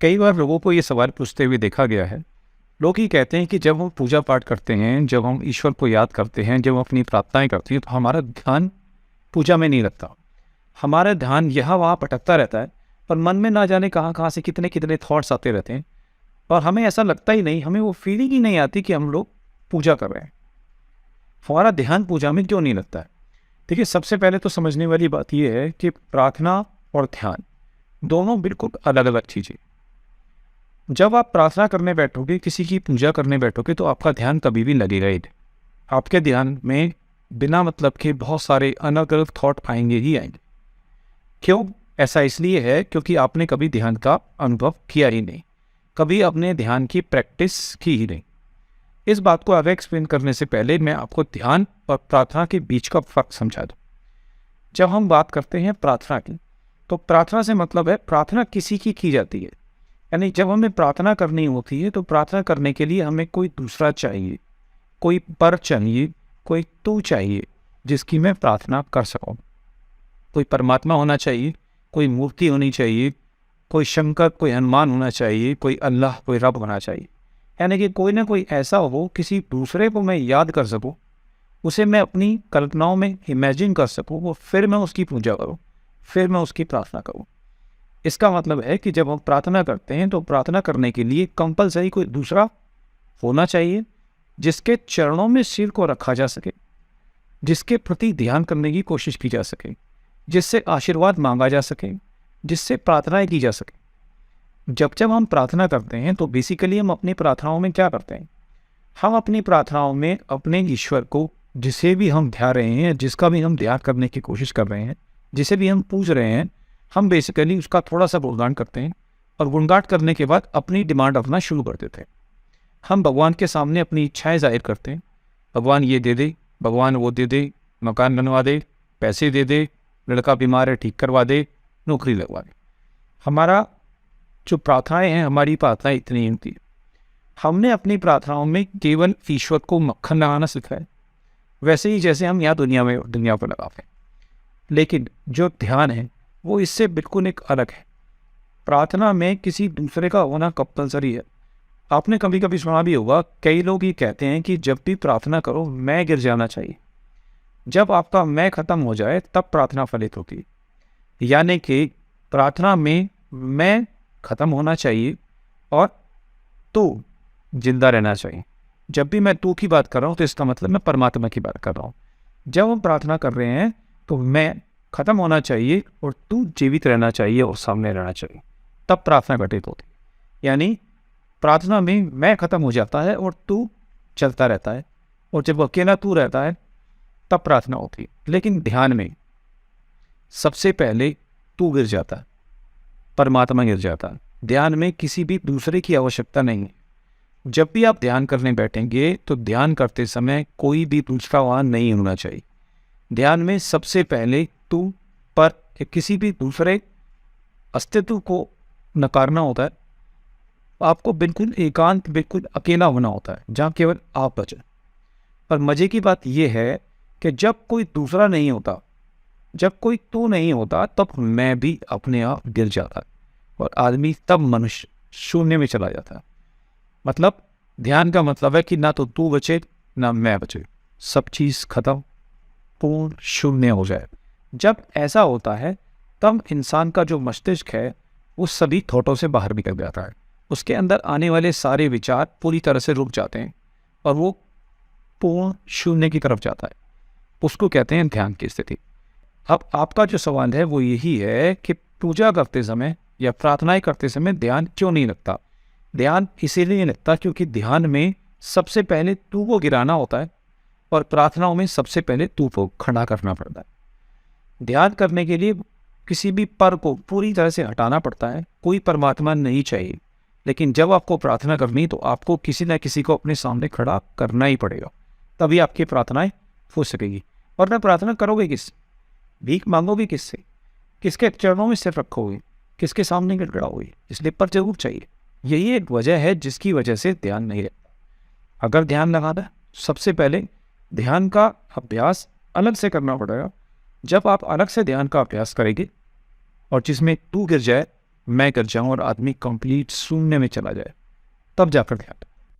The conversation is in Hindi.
कई बार लोगों को ये सवाल पूछते हुए देखा गया है। लोग ये कहते हैं कि जब हम पूजा पाठ करते हैं, जब हम ईश्वर को याद करते हैं, जब हम अपनी प्रार्थनाएं करते हैं, तो हमारा ध्यान पूजा में नहीं लगता। हमारा ध्यान यहाँ वहाँ भटकता रहता है और मन में ना जाने कहाँ कहाँ से कितने कितने थॉट्स आते रहते हैं और हमें ऐसा लगता ही नहीं, हमें वो फीलिंग ही नहीं आती कि हम लोग पूजा कर रहे हैं। हमारा ध्यान पूजा में क्यों नहीं लगता है? देखिए, सबसे पहले तो समझने वाली बात यह है कि प्रार्थना और ध्यान दोनों बिल्कुल अलग अलग चीज़ें। जब आप प्रार्थना करने बैठोगे, किसी की पूजा करने बैठोगे, तो आपका ध्यान कभी भी लगेगा ही नहीं। आपके ध्यान में बिना मतलब के बहुत सारे अलग अलग थॉट आएंगे ही आएंगे। क्यों? ऐसा इसलिए है क्योंकि आपने कभी ध्यान का अनुभव किया ही नहीं, कभी अपने ध्यान की प्रैक्टिस की ही नहीं। इस बात को आगे एक्सप्लेन करने से पहले मैं आपको ध्यान और प्रार्थना के बीच का फर्क समझा दूं। जब हम बात करते हैं प्रार्थना की, तो प्रार्थना से मतलब है प्रार्थना किसी की जाती है। यानी जब हमें प्रार्थना करनी होती है तो प्रार्थना करने के लिए हमें कोई दूसरा चाहिए, कोई पर चाहिए, कोई तू चाहिए जिसकी मैं प्रार्थना कर सकूं। कोई परमात्मा होना चाहिए, कोई मूर्ति होनी चाहिए, कोई शंकर, कोई हनुमान होना चाहिए, कोई अल्लाह, कोई रब होना चाहिए। यानी कि कोई ना कोई ऐसा हो, किसी दूसरे को मैं याद कर सकूं, उसे मैं अपनी कल्पनाओं में इमेजिन कर सकूं, वो फिर मैं उसकी पूजा करूं, फिर मैं उसकी प्रार्थना करूं। इसका मतलब है कि जब हम प्रार्थना करते हैं तो प्रार्थना करने के लिए कंपलसरी कोई दूसरा होना चाहिए जिसके चरणों में सिर को रखा जा सके, जिसके प्रति ध्यान करने की कोशिश की जा सके, जिससे आशीर्वाद मांगा जा सके, जिससे प्रार्थनाएं की जा सके। जब जब हम प्रार्थना करते हैं तो बेसिकली हम अपनी प्रार्थनाओं में क्या करते हैं? हम अपनी प्रार्थनाओं में अपने ईश्वर को, जिसे भी हम ध्यान रहे हैं, जिसका भी हम ध्यान करने की कोशिश कर रहे हैं, जिसे भी हम पूज रहे हैं, हम बेसिकली उसका थोड़ा सा गुणगान करते हैं और गुणगान करने के बाद अपनी डिमांड रखना शुरू कर देते हैं। हम भगवान के सामने अपनी इच्छाएं जाहिर करते हैं। भगवान ये दे दे, भगवान वो दे दे, मकान बनवा दे, पैसे दे दे, लड़का बीमार है ठीक करवा दे, नौकरी लगवा दे। हमारा जो प्रार्थनाएं हैं, हमारी प्रार्थनाएं इतनी होती है। हमने अपनी प्रार्थनाओं में केवल ईश्वर को मक्खन लगाना सीखा है, वैसे ही जैसे हम यहाँ दुनिया पर लगाते हैं। लेकिन जो ध्यान है वो इससे बिल्कुल एक अलग है। प्रार्थना में किसी दूसरे का होना कंपल्सरी है। आपने कभी कभी सुना भी होगा, कई लोग ये कहते हैं कि जब भी प्रार्थना करो मैं गिर जाना चाहिए। जब आपका मैं खत्म हो जाए तब प्रार्थना फलित होगी। यानी कि प्रार्थना में मैं खत्म होना चाहिए और तू जिंदा रहना चाहिए। जब भी मैं तू की बात कर रहा हूँ तो इसका मतलब मैं परमात्मा की बात कर रहा हूँ। जब हम प्रार्थना कर रहे हैं तो मैं खत्म होना चाहिए और तू जीवित रहना चाहिए और सामने रहना चाहिए, तब प्रार्थना घटित होती है। यानी प्रार्थना में मैं खत्म हो जाता है और तू चलता रहता है, और जब अकेला तू रहता है तब प्रार्थना होती है। लेकिन ध्यान में सबसे पहले तू गिर जाता है, परमात्मा गिर जाता है। ध्यान में किसी भी दूसरे की आवश्यकता नहीं है। जब भी आप ध्यान करने बैठेंगे तो ध्यान करते समय कोई भी दूसरा वहाँ नहीं होना चाहिए। ध्यान में सबसे पहले तू पर किसी भी दूसरे अस्तित्व को नकारना होता है। आपको बिल्कुल एकांत, बिल्कुल अकेला होना होता है, जहाँ केवल आप बचे। पर मजे की बात यह है कि जब कोई दूसरा नहीं होता, जब कोई तू नहीं होता, तब मैं भी अपने आप गिर जाता है और आदमी तब मनुष्य शून्य में चला जाता है। मतलब ध्यान का मतलब है कि ना तो तू बचे ना मैं बचे, सब चीज़ खत्म, पूर्ण शून्य हो जाए। जब ऐसा होता है तब इंसान का जो मस्तिष्क है वो सभी थॉटों से बाहर निकल जाता है। उसके अंदर आने वाले सारे विचार पूरी तरह से रुक जाते हैं और वो पूर्ण शून्य की तरफ जाता है। उसको कहते हैं ध्यान की स्थिति। अब आपका जो सवाल है वो यही है कि पूजा करते समय या प्रार्थनाएं करते समय ध्यान क्यों नहीं लगता? ध्यान इसीलिए नहीं लगता क्योंकि ध्यान में सबसे पहले तू को गिराना होता है और प्रार्थनाओं में सबसे पहले तू को खड़ा करना पड़ता है। ध्यान करने के लिए किसी भी पर को पूरी तरह से हटाना पड़ता है। कोई परमात्मा नहीं चाहिए। लेकिन जब आपको प्रार्थना करनी तो आपको किसी न किसी को अपने सामने खड़ा करना ही पड़ेगा, तभी आपकी प्रार्थनाएं हो सकेगी। और न प्रार्थना करोगे किससे? भीख मांगोगे किससे? किसके चरणों में सिर रखोगे? किसके सामने गिड़गिड़ाओगे? इसलिए पर जरूर चाहिए। यही एक वजह है जिसकी वजह से ध्यान नहीं रहता। अगर ध्यान लगाना, सबसे पहले ध्यान का अभ्यास अलग से करना पड़ेगा। जब आप अलग से ध्यान का अभ्यास करेंगे और जिसमें तू गिर जाए मैं कर जाऊँ और आदमी कंप्लीट शून्य में चला जाए, तब जाकर ध्यान।